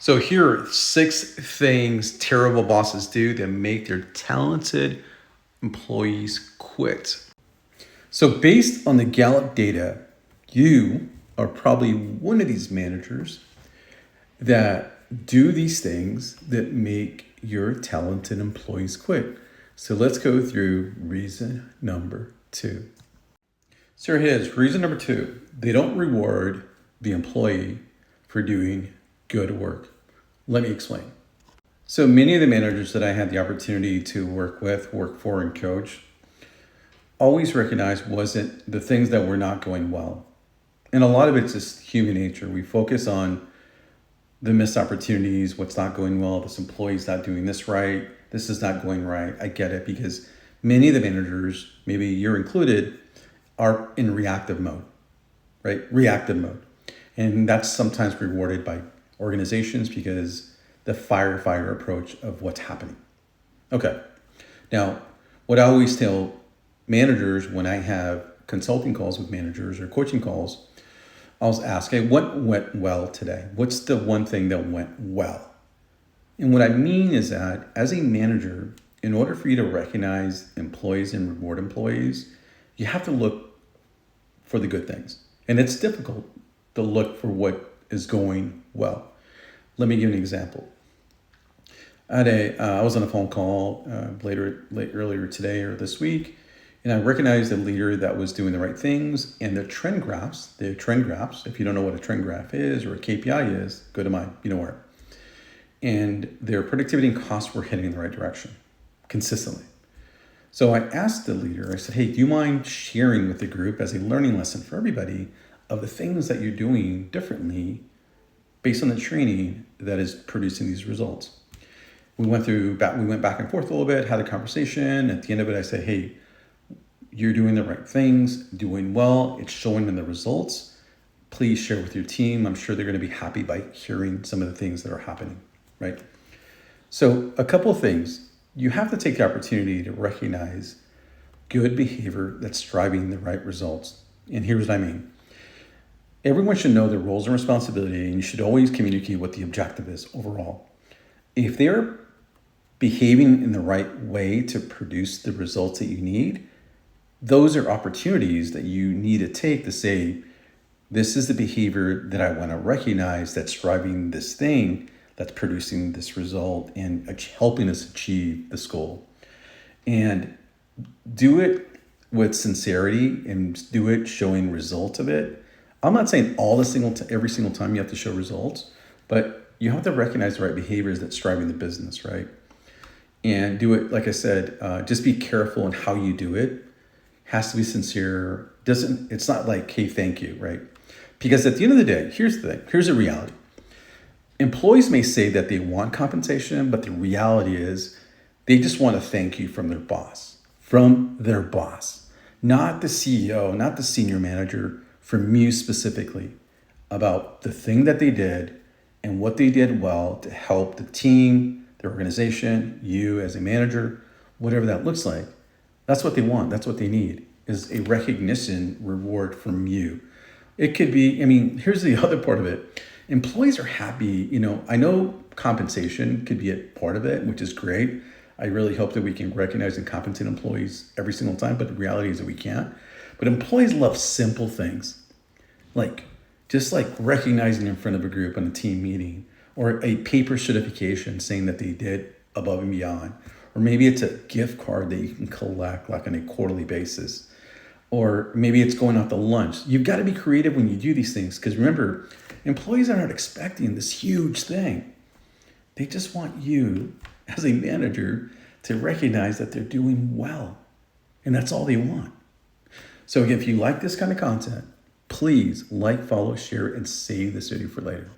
So here are 6 things terrible bosses do that make their talented employees quit. So based on the Gallup data, you are probably one of these managers that do these things that make your talented employees quit. So let's go through reason number 2. So here it is. Reason number 2, they don't reward the employee for doing good work. Let me explain. So many of the managers that I had the opportunity to work with, work for, and coach always recognized wasn't the things that were not going well. And a lot of it's just human nature. We focus on the missed opportunities, what's not going well, this employee's not doing this right, this is not going right. I get it, because many of the managers, maybe you're included, are in reactive mode, right? Reactive mode. And that's sometimes rewarded by organizations because the firefighter approach of what's happening. Okay. Now, what I always tell managers when I have consulting calls with managers or coaching calls, I'll ask, hey, what went well today? What's the one thing that went well? And what I mean is that as a manager, in order for you to recognize employees and reward employees, you have to look for the good things. And it's difficult to look for what is going well. Let me give you an example. I was on a phone call earlier today or this week, and I recognized a leader that was doing the right things, and the trend graphs, if you don't know what a trend graph is or a KPI is, go to mine, you know where. And their productivity and costs were heading in the right direction consistently. So I asked the leader, I said, hey, do you mind sharing with the group as a learning lesson for everybody of the things that you're doing differently based on the training that is producing these results? We went back and forth a little bit, had a conversation. At the end of it, I said, hey, you're doing the right things, doing well. It's showing in the results. Please share with your team. I'm sure they're going to be happy by hearing some of the things that are happening, right? So a couple of things. You have to take the opportunity to recognize good behavior that's driving the right results. And here's what I mean. Everyone should know their roles and responsibility, and you should always communicate what the objective is overall. If they're behaving in the right way to produce the results that you need, those are opportunities that you need to take to say, this is the behavior that I want to recognize that's driving this thing, that's producing this result and helping us achieve this goal. And do it with sincerity and do it showing results of it. I'm not saying every single time you have to show results, but you have to recognize the right behaviors that's driving the business, right? And do it, like I said, just be careful in how you do it. Has to be sincere. It's not like, hey, thank you, right? Because at the end of the day, here's the thing. Here's the reality. Employees may say that they want compensation, but the reality is they just want to thank you from their boss, not the CEO, not the senior manager, from you specifically about the thing that they did and what they did well to help the team, their organization, you as a manager, whatever that looks like. That's what they want. That's what they need, is a recognition reward from you. It could be, here's the other part of it. Employees are happy. I know compensation could be a part of it, which is great. I really hope that we can recognize and compensate employees every single time, but the reality is that we can't. But employees love simple things, like recognizing in front of a group on a team meeting, or a paper certification saying that they did above and beyond. Or maybe it's a gift card that you can collect like on a quarterly basis. Or maybe it's going out to lunch. You've got to be creative when you do these things, because remember, employees are not expecting this huge thing. They just want you as a manager to recognize that they're doing well. And that's all they want. So if you like this kind of content, please like, follow, share, and save this video for later.